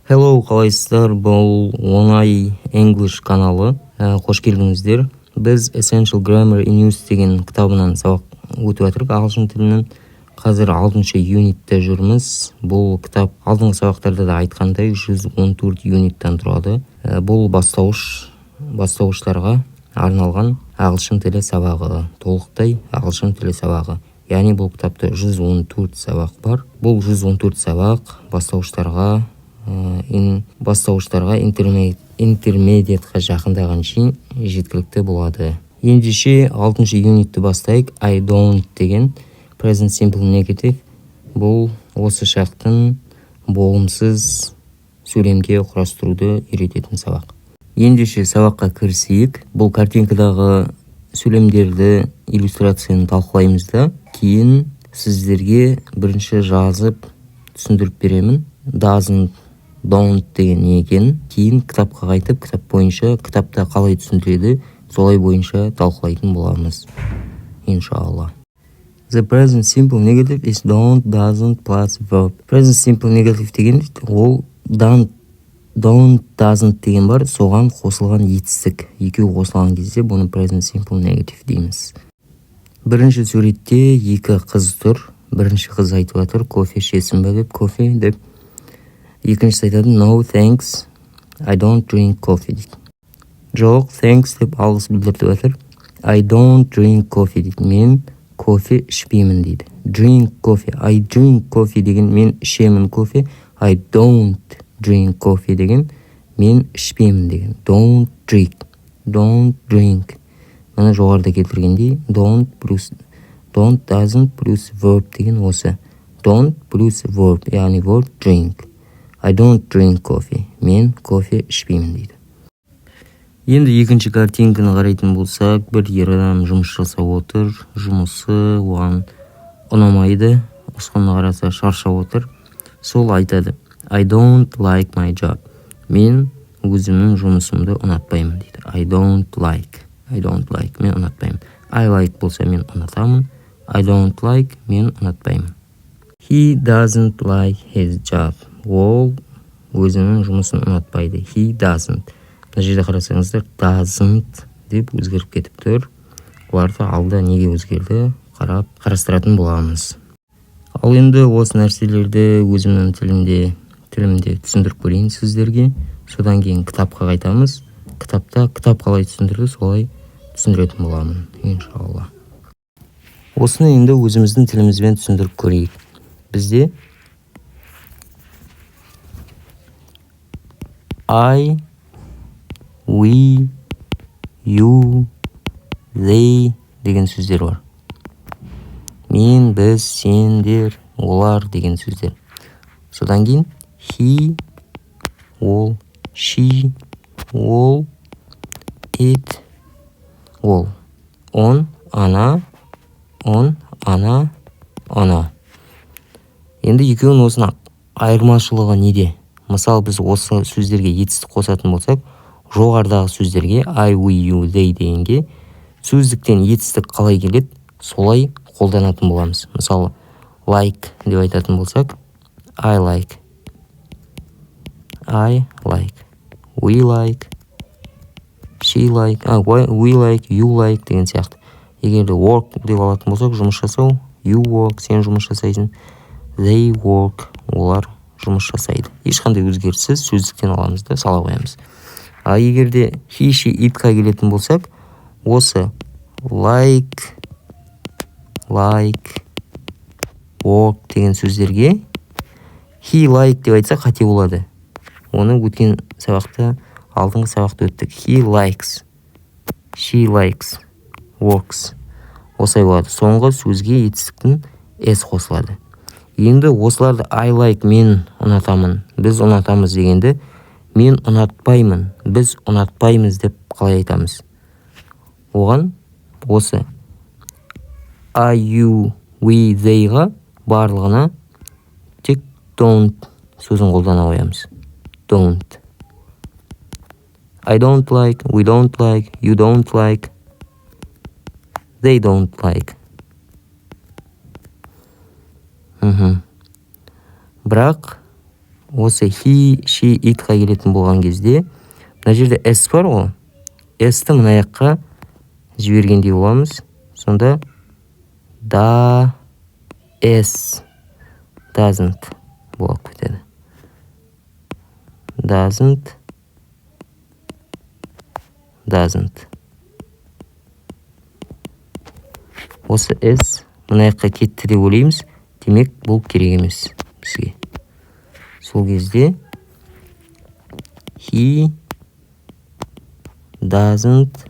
Hello, қалайсыздар? Бұл Onai English каналы. Қош келдіңіздер. Біз Essential Grammar in Use деген кітабынан сабақ өтіп жатырмыз. Ағылшын тілінің қазір 6-шы юнитте жүрміз. Бұл кітап алдыңғы сабақтарда да айтқандай 114 юниттен тұрады. Бұл бастауыштарға арналған ағылшын тілі сабағы, толықтай ағылшын тілі сабағы. Яғни бұл кітапта 114 сабақ бар. Бұл 114 сабақ бастауыштарға интермедиатқа жақындаған шейін жеткілікті болады. Ендеше 6-шы юнитті бастайық. I don't деген present simple negative. Бұл осы шақтың болымсыз сөйлемге құрастыруды үйрететін сабақ. Ендеше сабаққа кірісейік. Бұл картинкадағы сөйлемдерді, иллюстрацияны талқылаймыз да, кейін сіздерге бірінші жазып түсіндіріп беремін. Doesn, don't деген не екенін, кейін кітапқа қайтып, кітап бойынша, кітапта қалай түсіндіреді, солай бойынша талқылайтын боламыз. Иншалла. The present simple negative is don't, doesn't plus verb. Present simple negative деген ол don't, doesn't деген бар, соған қосылған етістік. Екеу қосылған кезде бұны present simple negative дейміз. Бірінші суретте екі қыз тұр. Бірінші қыз айтып жатыр, кофе ішесің бе деп, кофе деп. Екіншісі айтады, no thanks, I don't drink coffee дейді. Жоқ, thanks деп алғыс білдіртіп жатыр. I don't drink coffee дейді. Мен кофе ішпеймін дейді. Drink coffee, I drink coffee деген мен ішемін кофе. I don't drink coffee деген мен ішпеймін деген. Don't drink, don't drink. Мына жоғарыда келтіргендей don't, doesn't плюс verb деген осы. Don't плюс verb, яғни verb drink. I don't drink coffee. Мен кофе ішпеймін дейді. Енді екінші картинканы қарайтын болсақ, бір ер адам жұмыс жасап отыр. Жұмысы оған ұнамайды. Осыны қараса шаршап отыр. Сол айтады, I don't like my job. Мен өзімнің жұмысымды ұнатпаймын дейді. I don't like, мен ұнатпаймын. I like болса мен ұнатамын. I don't like, мен ұнатпаймын. He doesn't like his job. Ол өзінің жұмысын ұнатпайды. He doesn't. Мына жерде қарасаңыздар, doesn't деп өзгеріп кетіп тұр. Оларды алда неге өзгерді қарастыратын боламыз. Ал енді осы нәрселерді өзімнің тілімде түсіндіріп көрейін сіздерге. Содан кейін кітапқа қайтамыз. Кітап қалай түсіндірді, солай түсіндіретін боламын, иншалла. Осыны енді өзіміздің тілімізбен түсіндіріп көрейік. Бізде I, we, you, they деген сөздер бар. Мен, біз, сендер, олар деген сөздер. Содан кейін he, ол, she, ол, it, ол. Он, ана, ана. Енді екеуінің осына айырмашылығы неде? Мысалы, біз осы сөздерге етістік қосатын болсақ, жоғарыдағы сөздерге I, we, you, they дегенге сөздіктен етістік қалай келеді, солай қолданатын боламыз. Мысалы, like деп айтатын болсақ, I like, we like, she like, we like, you like деген сияқты. Егер де work деп алатын болсақ, жұмыс жасау, you work, сен жұмыс жасайсың, they work, олар жұмыс жасайды. Ешқандай өзгеріссіз сөздіктен аламыз да сала қоямыз. А егер де he, she, it-қа келетін болсақ, осы like, work деген сөздерге he like деп айтса қате болады. Оны өткен сабақта, алдыңғы сабақта өттік. He likes, she likes, works. Осылай болады. Соңғы сөзге етістіктің s қосылады. Енді осыларды I like, мен ұнатамын, біз ұнатамыз дегенді мен ұнатпаймын, біз ұнатпаймыз деп қалай айтамыз? Оған осы I, you, we, they-ға барлығына тек don't сөзін қолдана қоямыз. Don't. I don't like, we don't like, you don't like, they don't like. Бірақ осы he, she, it-қа келетін болған кезде мына жерде s бар ғой, s-ті мына жаққа жібергендей боламыз. Сонда doesn't болып кетеді. Doesn't. Осы s мына жаққа кетті деп ойлаймыз. Демек бұл керек емес бізге. Сол кезде he doesn't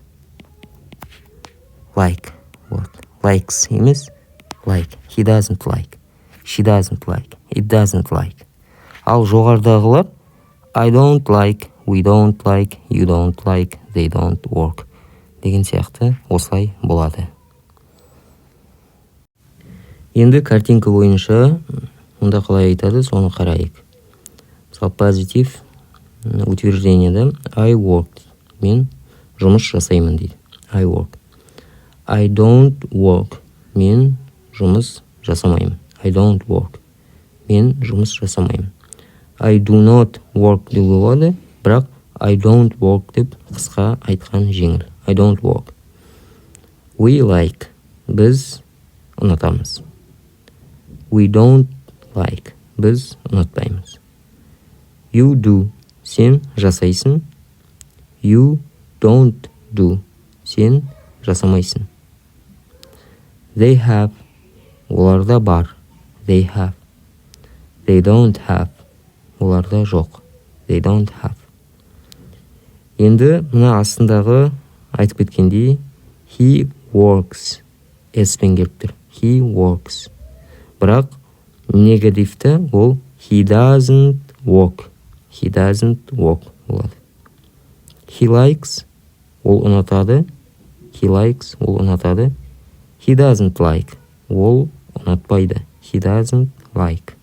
like. Likes емес, like. He doesn't like. She doesn't like. It doesn't like. Ал жоғардағылар I don't like, we don't like, you don't like, they don't work деген сияқты осылай болады. Енді картинка бойынша онда қалай айтады, соны қарайық. Мысалы, позитив утверждениеде I worked. Мен жұмыс жасаймын дейді. I work. I don't work. Мен жұмыс жасамаймын. I don't work. Мен жұмыс жасамаймын. I do not work деп болады, бірақ I don't work деп қысқа айтқан жеңіл. I don't work. We like. Біз ұнатамыз. We don't like. Біз ұнатпаймыз. You do. Сен жасайсың. You don't do. Сен жасамайсың. They have. Оларда бар. They have. They don't have. Оларда жоқ. They don't have. Енді мына астындағы айтып кеткендей he works. S-пен келіп тұр. He works. Бірақ негативті ол he doesn't work. He doesn't work болады. He likes. Ол ұнатады. He likes. Ол ұнатады. He doesn't like. Ол ұнатпайды. He doesn't like.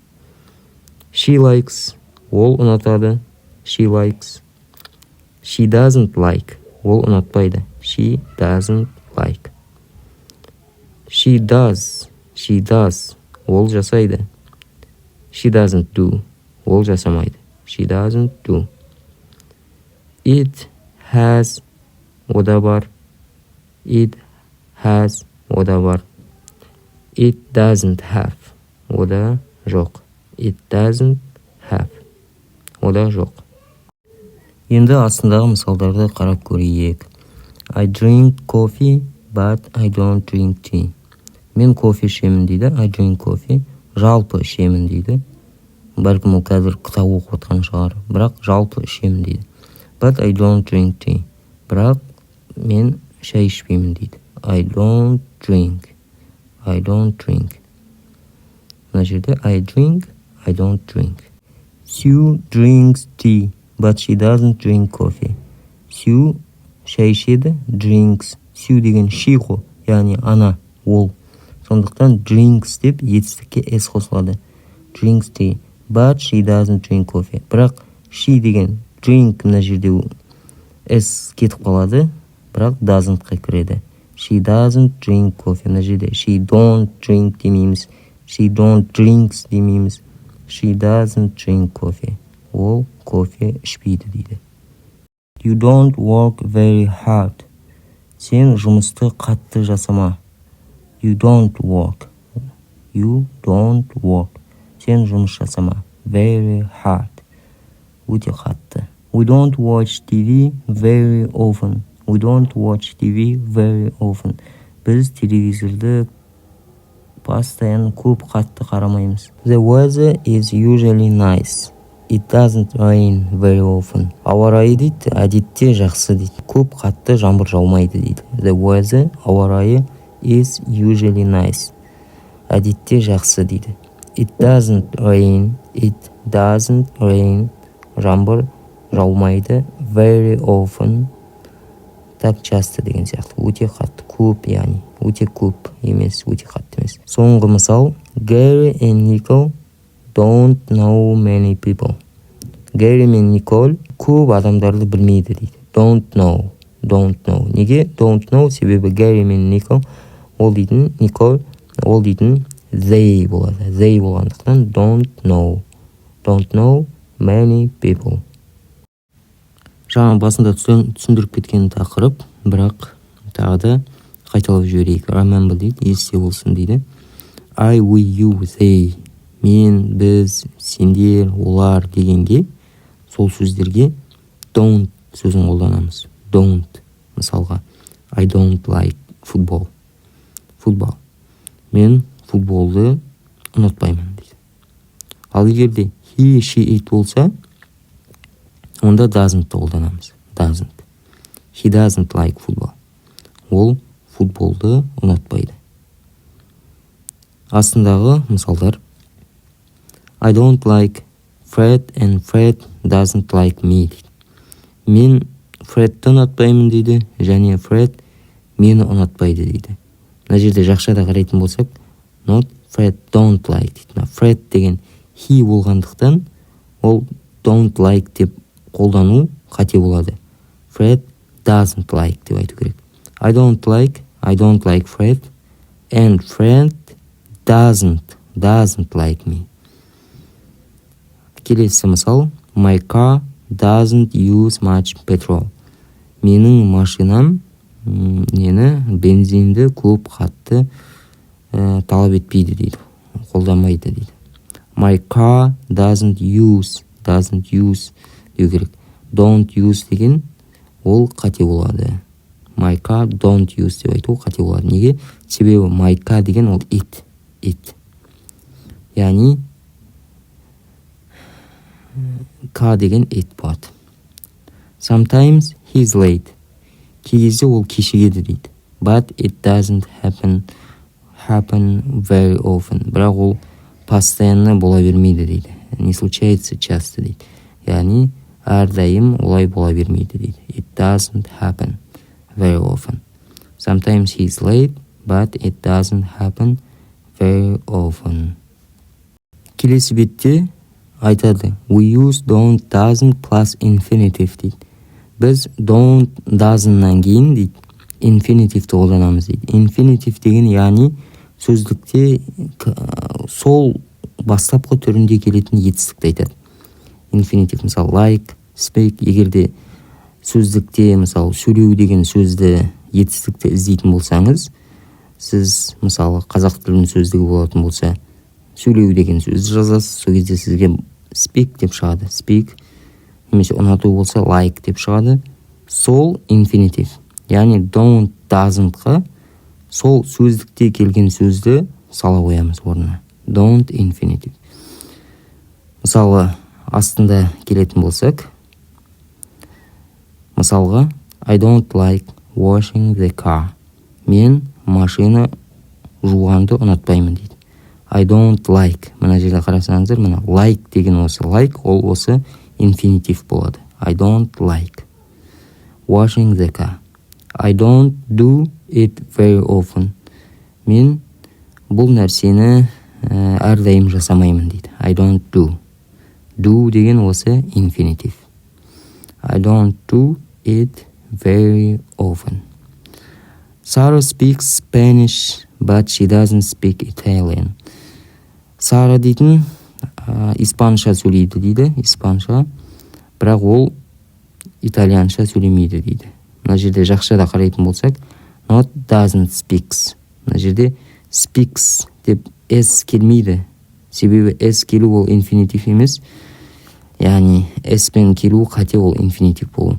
She likes. Ол ұнатады. She likes. She doesn't like. Ол ұнатпайды. She doesn't like. She does. She does. Ол жасайды. She doesn't do. Ол жасамайды. She doesn't do. It has. Ода бар. It has. Ода бар. It doesn't have. Ода жоқ. It doesn't have. Ода жоқ. Енді астындағы мысалдарды қарап көрейік. I drink coffee, but I don't drink tea. Мен кофе ішемін дейді. I drink coffee. Жалпы ішемін дейді. Бәлкім ол қазір кітап оқып отқан шығар. Бірақ жалпы ішемін дейді. But I don't drink tea. Бірақ мен шай ішпеймін дейді. I don't drink. I don't drink. Мына жерде I drink, I don't drink. Sue drinks tea, but she doesn't drink coffee. Sue шай ішеді, drinks. Sue деген she ғой, яғни ана, ол. Сондықтан drinks деп етістікке s қосылады. Drinks tea, but she doesn't drink coffee. Бірақ she деген drink мына жерде s кетіп қалады, бірақ doesn't-қа кіреді. She doesn't drink coffee. Мына жерде she don't drink демейміз. She don't drinks демейміз. She doesn't drink coffee. Ол кофе ішпейді дейді. You don't work very hard. Сен жұмысты қатты жасама. You don't work. You don't work. Сен жұмыс жасама. Very hard. Өте қатты. We don't watch TV very often. We don't watch TV very often. Біз телевизорды постоянно көп қатты қарамаймыз. The weather is usually nice. It doesn't rain very often. Ауа райы дейді, әдетте жақсы дейді. Көп қатты жаңбыр жаумайды дейді. The weather, ауа райы, is usually nice. Әдетте жақсы дейді. It doesn't rain. It doesn't rain. Жаңбыр жаумайды. Very often. Так часто деген сияқты. Өте қатты, көп, яғни. Өте көп емес, өте қатты емес. Соңғы мысал. Gary and Nicole don't know many people. Gary мен Nicole көп адамдарды білмейді дейді. Don't know. Don't know. Неге don't know? Себебі Gary мен Nicole ол дейтін Nicole ол дейтін they болады. They болғандықтан don't know. Don't know many people. Жаңа басында түсіндіріп кеткен тақырып, бірақ тағы да қайталап жіберейік. Remember дейді, есте болсын дейді. I, we, you, they, мен, біз, сендер, олар дегенге, сол сөздерге don't сөзін қолданамыз. Don't. Мысалға, I don't like football. Футбол. Мен футболды ұнатпаймын дейді. Ал егерде he, she, it болса, онда doesn't қолданамыз. Doesn't. He doesn't like football. Ол футболды ұнатпайды. Астындағы мысалдар. I don't like Fred and Fred doesn't like me. Мен Фредті ұнатпаймын дейді, және Фред мені ұнатпайды дейді. Мына жерде жақшада қарайтын болсақ, not Fred don't like дейді. Фред деген he болғандықтан, ол don't like деп қолдану қате болады. Fred doesn't like деп айту керек. I don't like Fred, and Fred doesn't like me. Келесі мысал, my car doesn't use much petrol. Менің машинам бензинді көп қатты талап етпейді дейді, қолданбайды дейді. My car doesn't use деу керек. Don't use деген ол қате болады. My car don't use деп айту қате болады. Неге? Себебі my car деген ол it. Яғни car деген it болады. Sometimes he's late. Кей кезде ол кешігеді дейді. But it doesn't happen very often. Бірақ ол постоянно бола бермейді дейді. Не случается часто дейді. Яғни әрдайым олай бола бермейді дейді. It doesn't happen very often. Sometimes he's late, but it doesn't happen very often. Келесі бетте айтады. We use don't, doesn't plus infinitive дейді. Біз don't, doesn'нан кейін дейді, infinitive-ті қолданамыз дейді. Infinitive деген яғни сөздікте сол бастапқы түрінде келетін етістікті айтады. Infinitive, мысалы like, speak. Егерде сөздікте, мысалы сөйлеу деген сөзді етістікті іздейтін болсаңыз, сіз мысалы қазақ тілінің сөздігі болатын болса, сөйлеу деген сөзді жазасыз, сол кезде сізге speak деп шығады. Speak. Немесе ұнату болса like деп шығады. Сол infinitive. Яғни don't, doesn't-қа сол сөздікте келген сөзді сала қоямыз орнына. Don't infinitive. Мысалы, астында келетін болсақ, мысалға, I don't like washing the car. Мен машина жуғанды ұнатпаймын дейді. I don't like. Мына жерде қарасаңыздар, мына like деген осы. Like ол осы infinitive болады. I don't like washing the car. I don't do it very often. Мен бұл нәрсені әрдайым жасамаймын дейді. I don't do. Do деген осы infinitive. I don't do it very often. Sarah speaks Spanish, but she doesn't speak Italian. Сара дейтін испанша сөйлейді дейді, испанша, бірақ ол итальянша сөйлемейді дейді. Мына жерде жақшада қарайтын болсақ, not doesn't speaks. Мына жерде speaks деп s келмейді. Себебі s келу ол infinitive емес. Яғни s пен келу қате, ол infinitive болу.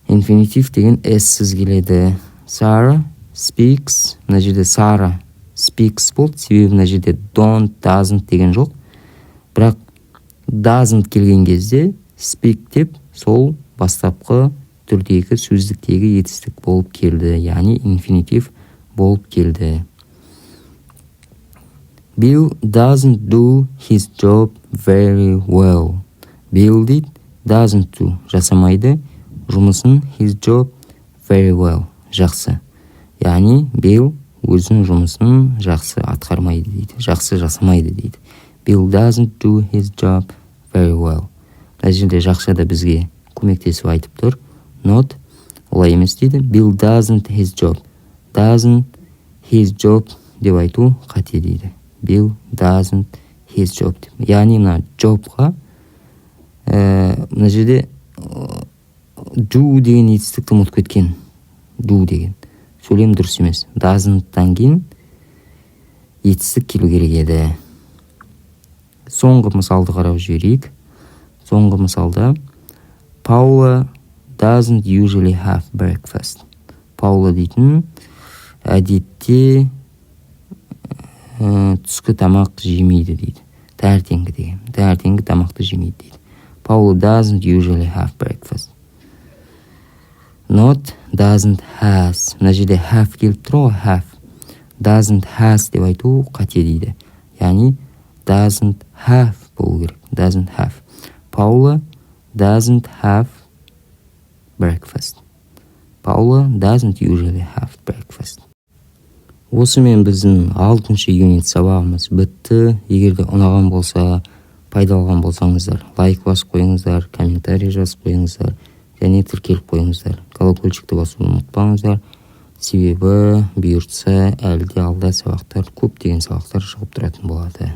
Infinitive деген s-сіз келеді. Sarah speaks. Мына жерде Сара speaks болды. Себебі мына жерде don't, doesn't деген жоқ. Бірақ doesn't келген кезде speak деп сол бастапқы түрдегі сөздіктегі етістік болып келді. Яғни infinitive болып келді. Bill doesn't do his job very well. Bill дейді, doesn't do, жасамайды жұмысын, his job very well, жақсы. Яғни Bill өзінің жұмысын жақсы атқармайды дейді, жақсы жасамайды дейді. Bill doesn't do his job very well. Мына жерде жақшада бізге көмектесіп айтып тұр. Not, олай емес дейді. Bill doesn't his job. Doesn't his job деп айту қате дейді. Bill doesn't his job деп. Яғни мына jobқа мына жерде do деген етістікті ұмытып кеткен. Do деген сөйлем дұрыс емес. Doesn't-тан кейін етістік келу керек еді. Соңғы мысалды қарап жіберейік. Соңғы мысалда Paula doesn't usually have breakfast. Paula дейтін әдетте түскі тамақ жемейді дейді. Таңертеңгі деген. Таңертеңгі тамақты жемейді дейді. Paula doesn't usually have breakfast. Not doesn't has. Мына жерде have келіп тұр ғой, have. Doesn't has деп айту қате дейді. Яғни doesn't have болу керек. Doesn't have. Paula doesn't have breakfast. Paula doesn't usually have breakfast. Осымен біздің 6-шы юнит сабағымыз бітті. Егер де ұнаған болса, пайдаланған болсаңыздар, лайк басып қойыңыздар, комментарий жазып қойыңыздар, және тіркеліп қойыңыздар. Колокольчикті басуды ұмытпаңыздар. Себебі бұйыртса әлде алда сабақтар, көптеген сабақтар шығып тұратын болады.